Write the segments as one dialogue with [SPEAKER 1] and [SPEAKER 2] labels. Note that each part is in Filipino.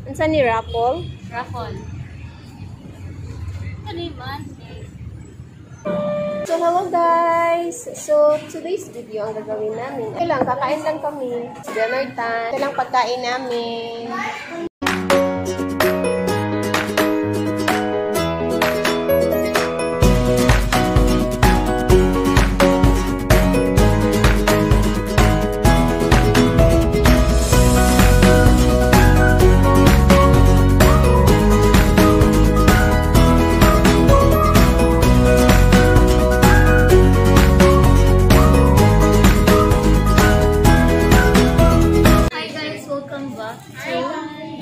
[SPEAKER 1] Unsa ni raffle?
[SPEAKER 2] Raffle. Kaliman.
[SPEAKER 1] So hello guys! So today's video ang gagawin namin. Kakain lang kami. Dinner time. Ito lang pagkain namin.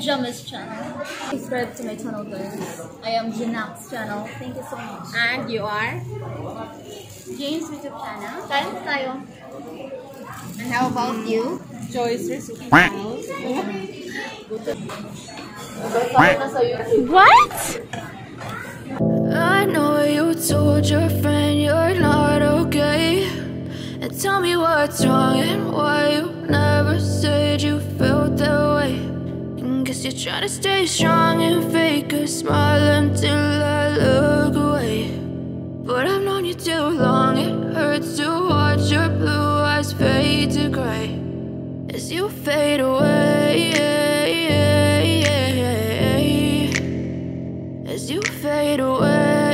[SPEAKER 2] Jamis channel. Subscribe to my channel guys. I am Janax channel. Thank you so much.
[SPEAKER 1] And you are?
[SPEAKER 2] James YouTube channel. Kain tayo.
[SPEAKER 1] And how about you?
[SPEAKER 2] Joyce Recipe channel.
[SPEAKER 1] What?
[SPEAKER 3] I know you told your friend you're not okay. And tell me what's wrong and why you never said you felt that way. Guess you're trying to stay strong and fake a smile until I look away. But I've known you too long, it hurts to watch your blue eyes fade to gray as you fade away. As you fade away.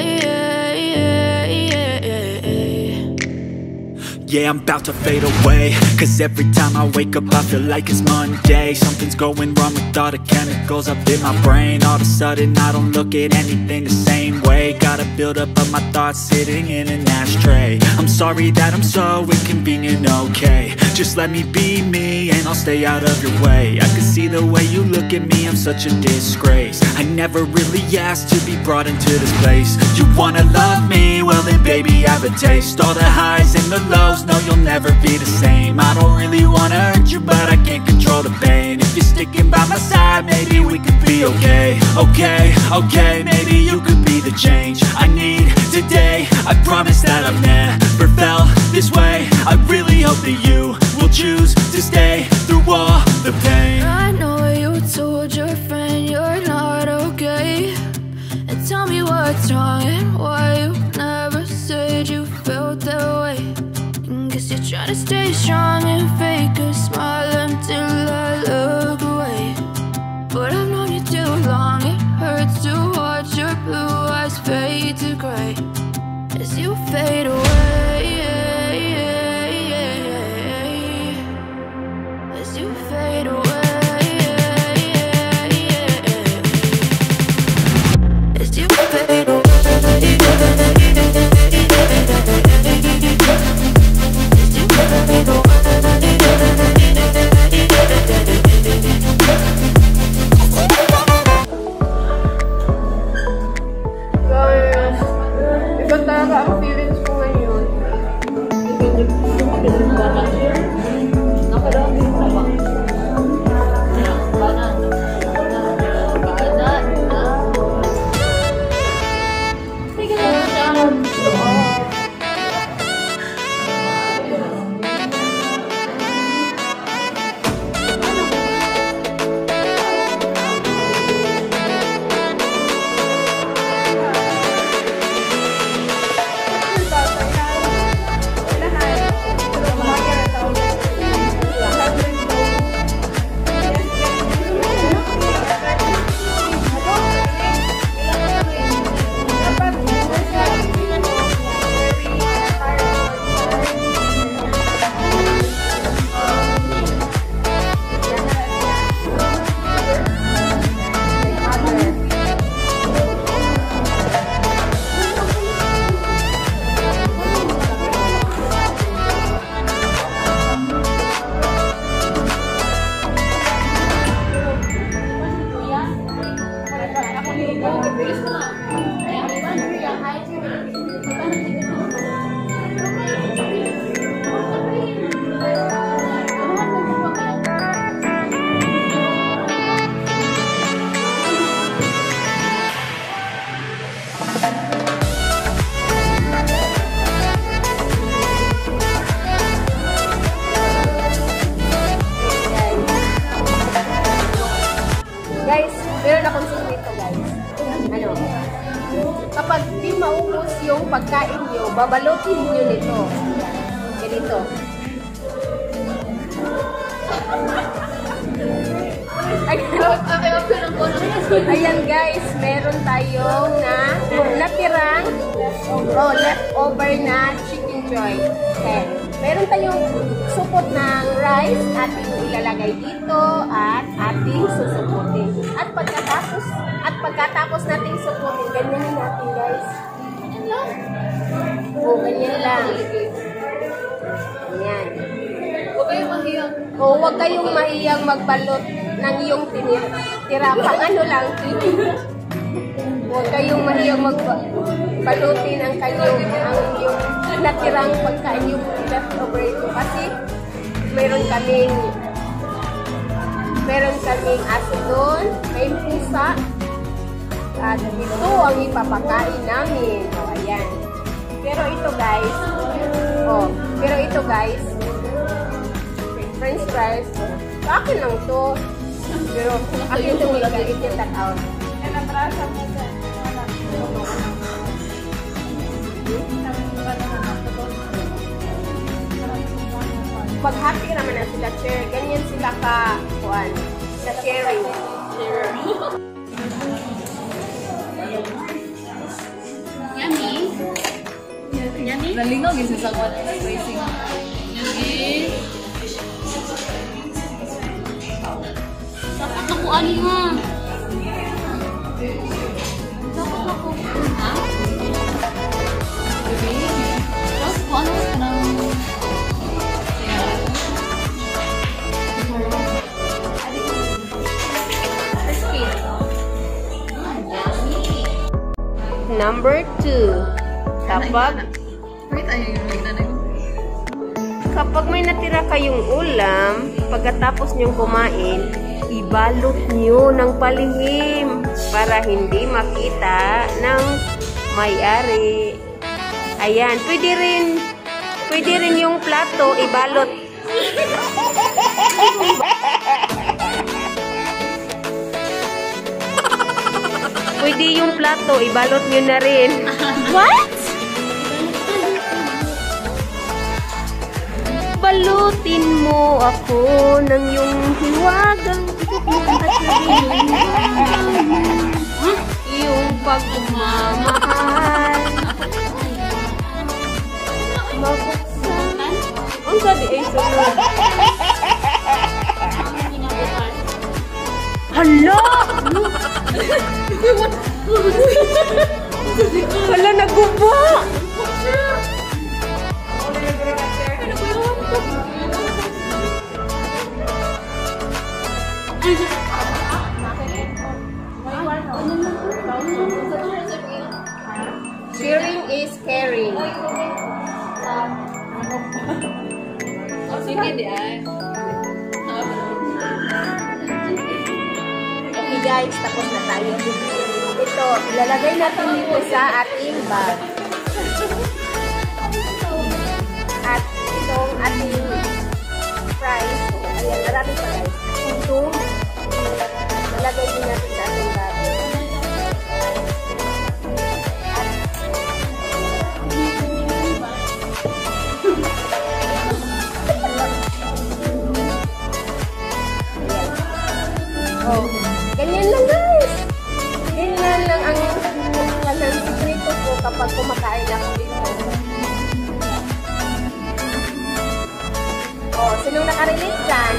[SPEAKER 4] Yeah, I'm about to fade away, cause every time I wake up I feel like it's Monday. Something's going wrong with all the chemicals up in my brain. All of a sudden I don't look at anything the same way. Got a buildup of my thoughts sitting in an ashtray. I'm sorry that I'm so inconvenient, okay. Just let me be me and I'll stay out of your way. I can see the way you look at me, I'm such a disgrace. I never really asked to be brought into this place. You wanna love me? Well then baby I have a taste. All the highs and the lows, no, you'll never be the same. I don't really wanna hurt you, but I can't control the pain. If you're sticking by my side, maybe we could be okay. Okay, maybe you could be the change I need today. I promise that I've never felt this way. I really hope that you will choose to stay through all the pain.
[SPEAKER 3] I know you told your friend you're not okay. And tell me what's wrong and why you never said you felt that way. Guess you're trying to stay strong and fake a smile until I look away. But I've known you too long, it hurts to watch your blue eyes fade to gray as you fade away.
[SPEAKER 1] kapag di maubos yung pagkain nyo, babalutin nyo nito. Ganito. Ayan guys, meron tayong natirang leftover na chicken joy. Okay. Meron tayong supot ng rice, ating ilalagay dito at ating susuputin. At pagkatapos nating suputin, ganyan natin guys. Ganyan lang. O, ganyan lang. Ganyan. Huwag kayong mahiyang magbalot ng iyong tira. Pang ano lang. Huwag kayong mahiyang magbalutin ang yung natirang pagkain yung leftover ito. Kasi meron kaming aso doon, may pusa, at ito ang ipapakain namin. O, ayan. Pero ito guys, french fries, akin lang to. Pero akin to ita-tat out. Pag happy naman na sila, share. Ganyan sila sa sharing.
[SPEAKER 2] Yummy. Yummy? Nalingaw yung sasagot. Racing. Yummy. Dapat nakuan nga. Dapat nakuan. Ha? Tapos kuan mo ka ng...
[SPEAKER 1] Number 2. Kapag may natira kayong ulam, pagkatapos nyong kumain, ibalot nyo ng palihim para hindi makita ng may-ari. Ayan, pwede rin yung plato ibalot. Pwede yung plato ibalot nyo na rin. What? Balutin mo ako ng iyong hiwagang iyong pagmamahal. Mabuksan. Ang sabi ay sunod. Hala! Hala, nagubo! Sharing is caring. Okay guys, tapos na tayo. Ito, ilalagay natin dito sa ating bag. At itong ating fries. Ayan, marami pa guys. Ito, ilalagay din natin sa ating bag. Oh, ganyan lang guys. Ganyan lang ang sikreto ko kapag kumakain ako dito. Oh, sinong nakarelate dyan?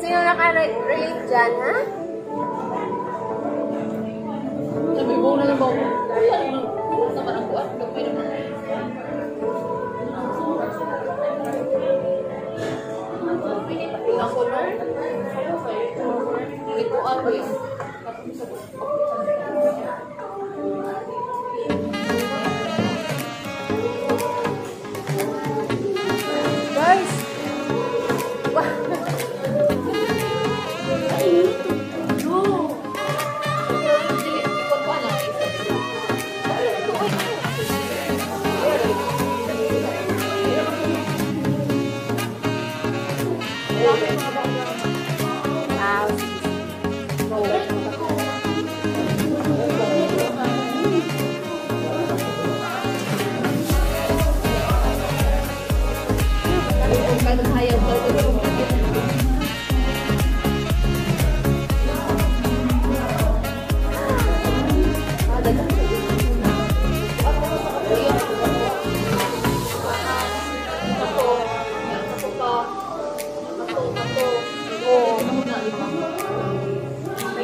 [SPEAKER 1] Sinong nakarelate dyan, ha?
[SPEAKER 2] Sabi mo na lang ba? Sa parang buwan. Gapay naman. Ako lang. Ito ako yun.
[SPEAKER 1] Guys! maghayaw daw ito.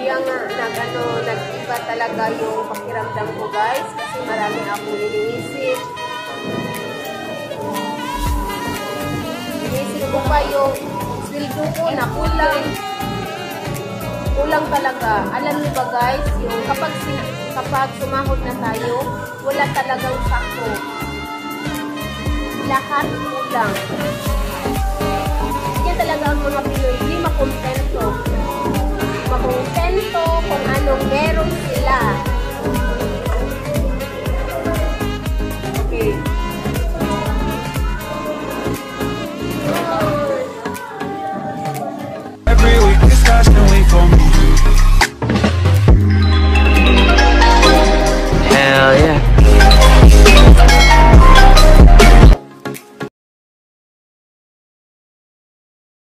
[SPEAKER 1] Kaya nga, nag-iba talaga yung pakiramdam ko guys kasi marami akong iniisip. Iniisip ko pa yung sweldo ko na kulang. Kulang talaga. Alam niyo ba guys, yung kapag sumahod na tayo, wala talagang sakto. Lahat kulang. Kaya talaga ang mga Pinoy, hindi makontento.